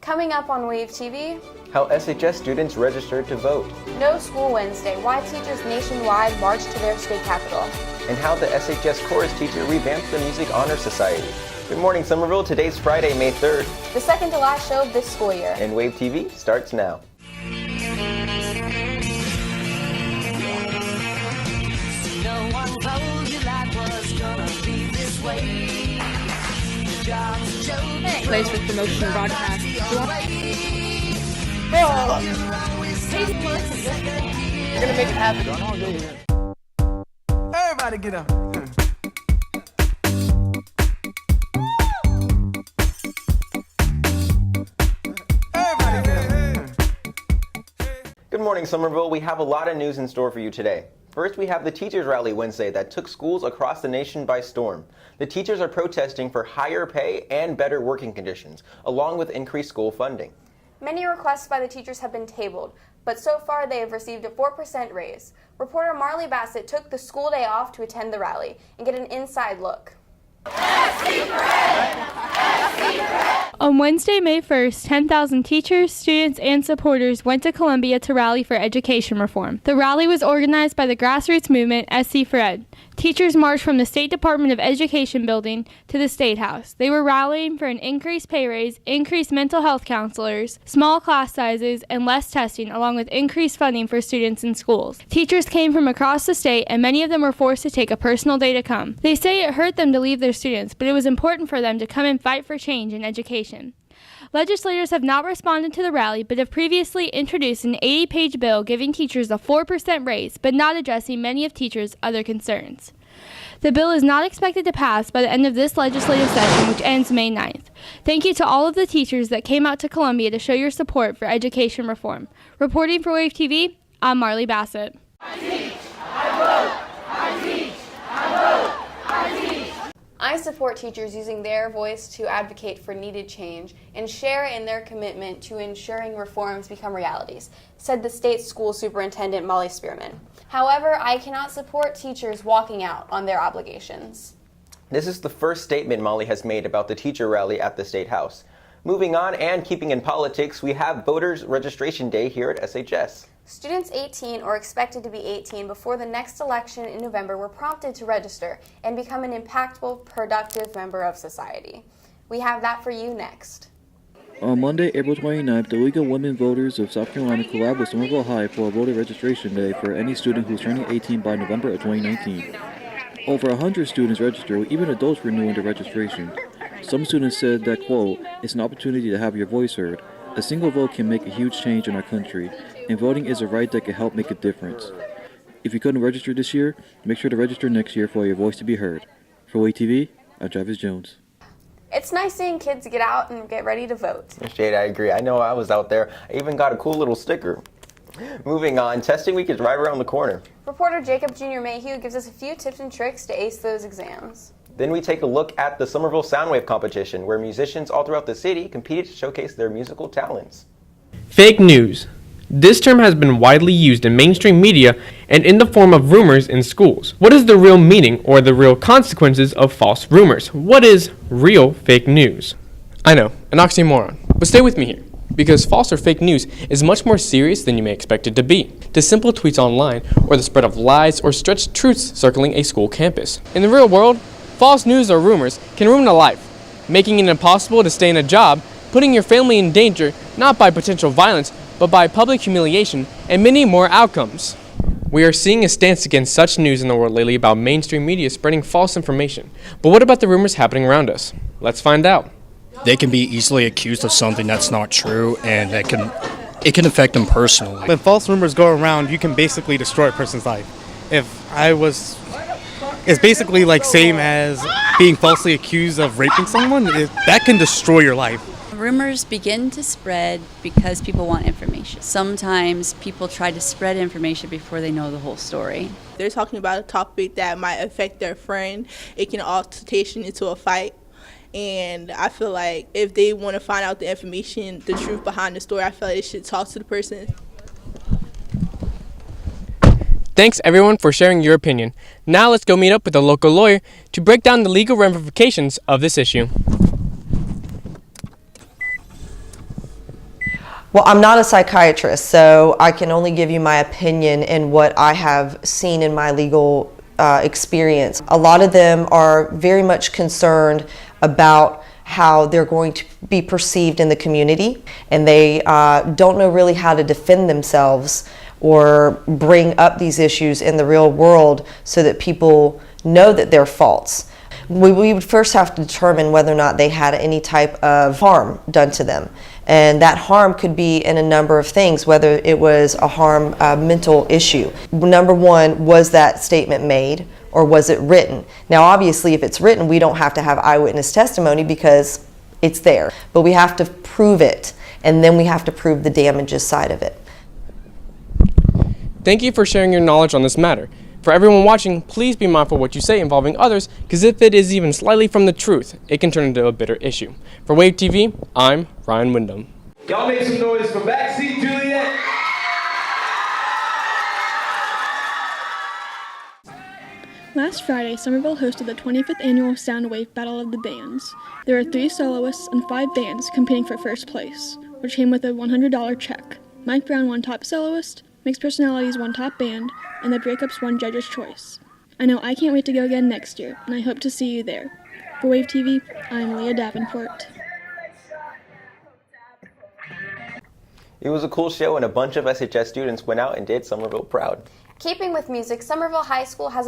Coming up on Wave TV, how SHS students registered to vote, No School Wednesday, why teachers nationwide march to their state capital, and how the SHS chorus teacher revamped the Music Honor Society. Good morning, Somerville. Today's Friday, May 3rd. The second to last show of this school year. And Wave TV starts now. No one told you life was gonna be this way. Place with promotion broadcast. You're gonna make it happen. Everybody get up. Good morning, Somerville. We have a lot of news in store for you today. First, we have the Teachers Rally Wednesday that took schools across the nation by storm. The teachers are protesting for higher pay and better working conditions, along with increased school funding. Many requests by the teachers have been tabled, but so far they have received a 4% raise. Reporter Marley Bassett took the school day off to attend the rally and get an inside look. On Wednesday, May 1st, 10,000 teachers, students, and supporters went to Columbia to rally for education reform. The rally was organized by the grassroots movement SC for Ed. Teachers marched from the State Department of Education building to the State House. They were rallying for an increased pay raise, increased mental health counselors, small class sizes, and less testing, along with increased funding for students in schools. Teachers came from across the state, and many of them were forced to take a personal day to come. They say it hurt them to leave their students, but it was important for them to come and fight for change in education. Legislators have not responded to the rally, but have previously introduced an 80-page bill giving teachers a 4% raise, but not addressing many of teachers' other concerns. The bill is not expected to pass by the end of this legislative session, which ends May 9th. Thank you to all of the teachers that came out to Columbia to show your support for education reform. Reporting for Wave TV, I'm Marley Bassett. I teach, I vote, I teach, I vote, I teach. I support teachers using their voice to advocate for needed change and share in their commitment to ensuring reforms become realities, said the state school superintendent Molly Spearman. However, I cannot support teachers walking out on their obligations. This is the first statement Molly has made about the teacher rally at the State House. Moving on and keeping in politics, we have Voters Registration Day here at SHS. Students 18 or expected to be 18 before the next election in November were prompted to register and become an impactful, productive member of society. We have that for you next. On Monday, April 29th, the League of Women Voters of South Carolina collabed with Somerville High for a voter registration day for any student who is turning 18 by November of 2019. Over 100 students registered, even adults renewing their registration. Some students said that, quote, "It's an opportunity to have your voice heard. A single vote can make a huge change in our country, and voting is a right that can help make a difference. If you couldn't register this year, make sure to register next year for your voice to be heard." For Wave TV, I'm Travis Jones. It's nice seeing kids get out and get ready to vote. Shade, I agree. I know I was out there. I even got a cool little sticker. Moving on, testing week is right around the corner. Reporter Jacob Jr. Mayhew gives us a few tips and tricks to ace those exams. Then we take a look at the Somerville Soundwave competition, where musicians all throughout the city competed to showcase their musical talents. Fake news. This term has been widely used in mainstream media and in the form of rumors in schools. What is the real meaning or the real consequences of false rumors? What is real fake news? I know, an oxymoron, but stay with me here, because false or fake news is much more serious than you may expect it to be. To simple tweets online, or the spread of lies or stretched truths circling a school campus. In the real world, false news or rumors can ruin a life, making it impossible to stay in a job, putting your family in danger not by potential violence, but by public humiliation and many more outcomes. We are seeing a stance against such news in the world lately about mainstream media spreading false information. But what about the rumors happening around us? Let's find out. They can be easily accused of something that's not true, and it can affect them personally. When false rumors go around, you can basically destroy a person's life. It's basically like same as being falsely accused of raping someone. That can destroy your life. Rumors begin to spread because people want information. Sometimes people try to spread information before they know the whole story. They're talking about a topic that might affect their friend. It can altercation into a fight. And I feel like if they want to find out the information, the truth behind the story, I feel like they should talk to the person. Thanks everyone for sharing your opinion. Now let's go meet up with a local lawyer to break down the legal ramifications of this issue. Well, I'm not a psychiatrist, so I can only give you my opinion and what I have seen in my legal experience. A lot of them are very much concerned about how they're going to be perceived in the community, and they don't know really how to defend themselves or bring up these issues in the real world so that people know that they're false. We would first have to determine whether or not they had any type of harm done to them. And that harm could be in a number of things, whether it was a mental issue. Number one, was that statement made or was it written? Now, obviously, if it's written, we don't have to have eyewitness testimony because it's there. But we have to prove it, and then we have to prove the damages side of it. Thank you for sharing your knowledge on this matter. For everyone watching, please be mindful of what you say involving others, because if it is even slightly from the truth, it can turn into a bitter issue. For Wave TV, I'm Ryan Wyndham. Y'all make some noise for Backseat Juliet. Last Friday, Somerville hosted the 25th annual Soundwave Battle of the Bands. There were 3 soloists and 5 bands competing for first place, which came with a $100 check. Mike Brown won top soloist, Mixed Personalities won top band, and the Breakups won Judge's Choice. I know I can't wait to go again next year, and I hope to see you there. For Wave TV, I'm Leah Davenport. It was a cool show, and a bunch of SHS students went out and did Somerville proud. Keeping with music, Somerville High School has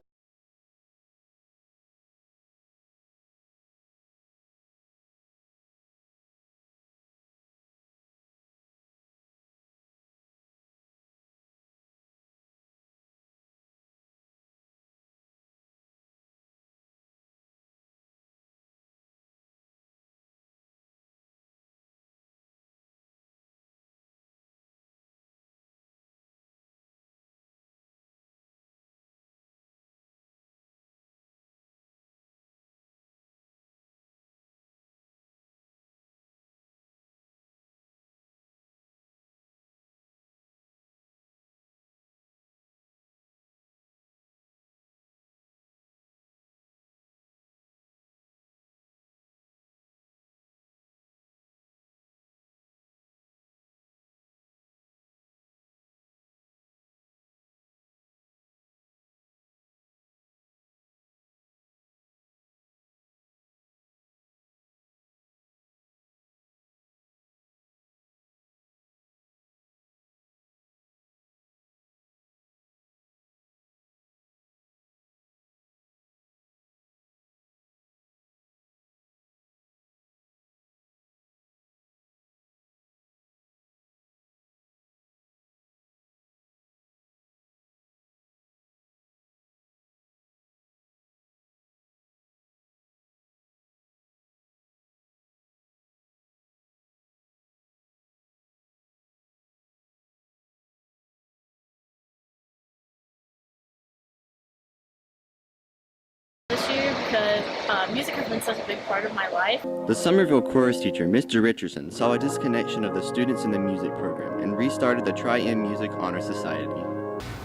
this year because music has been such a big part of my life. The Somerville chorus teacher, Mr. Richardson, saw a disconnection of the students in the music program and restarted the Tri-M Music Honor Society.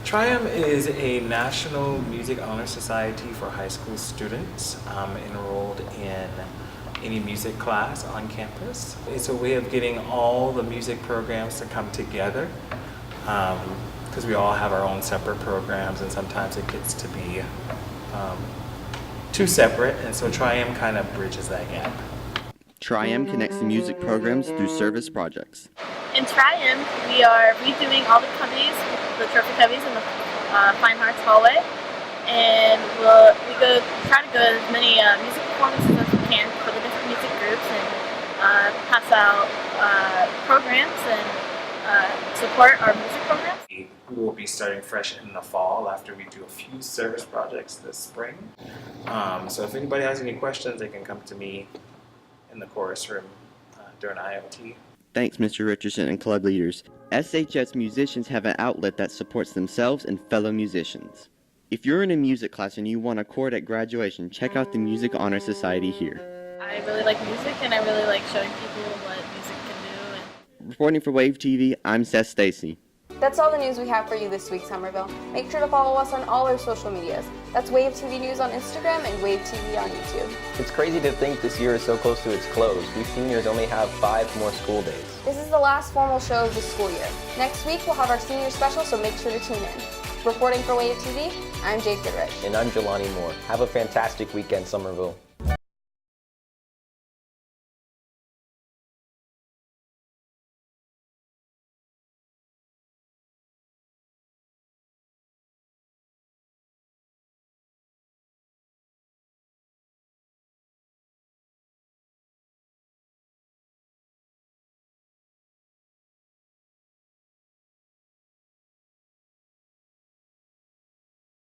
Tri-M is a National Music Honor Society for high school students enrolled in any music class on campus. It's a way of getting all the music programs to come together because we all have our own separate programs, and sometimes it gets to be too separate, and so Tri-M kind of bridges that gap. Tri-M connects the music programs through service projects. In Tri-M, we are redoing all the cubbies, the trophy cubbies in the Fine Arts hallway, and we try to go to as many music performances as we can for the different music groups, and pass out programs and support our music programs. We will be starting fresh in the fall after we do a few service projects this spring. So if anybody has any questions, they can come to me in the chorus room during IOT. Thanks, Mr. Richardson and club leaders. SHS musicians have an outlet that supports themselves and fellow musicians. If you're in a music class and you want a chord at graduation, check out the Music Honor Society here. I really like music, and I really like showing people what music can do. Reporting for Wave TV, I'm Seth Stacy. That's all the news we have for you this week, Somerville. Make sure to follow us on all our social medias. That's Wave TV News on Instagram and Wave TV on YouTube. It's crazy to think this year is so close to its close. We seniors only have 5 more school days. This is the last formal show of the school year. Next week, we'll have our senior special, so make sure to tune in. Reporting for Wave TV, I'm Jade Goodrich. And I'm Jelani Moore. Have a fantastic weekend, Somerville.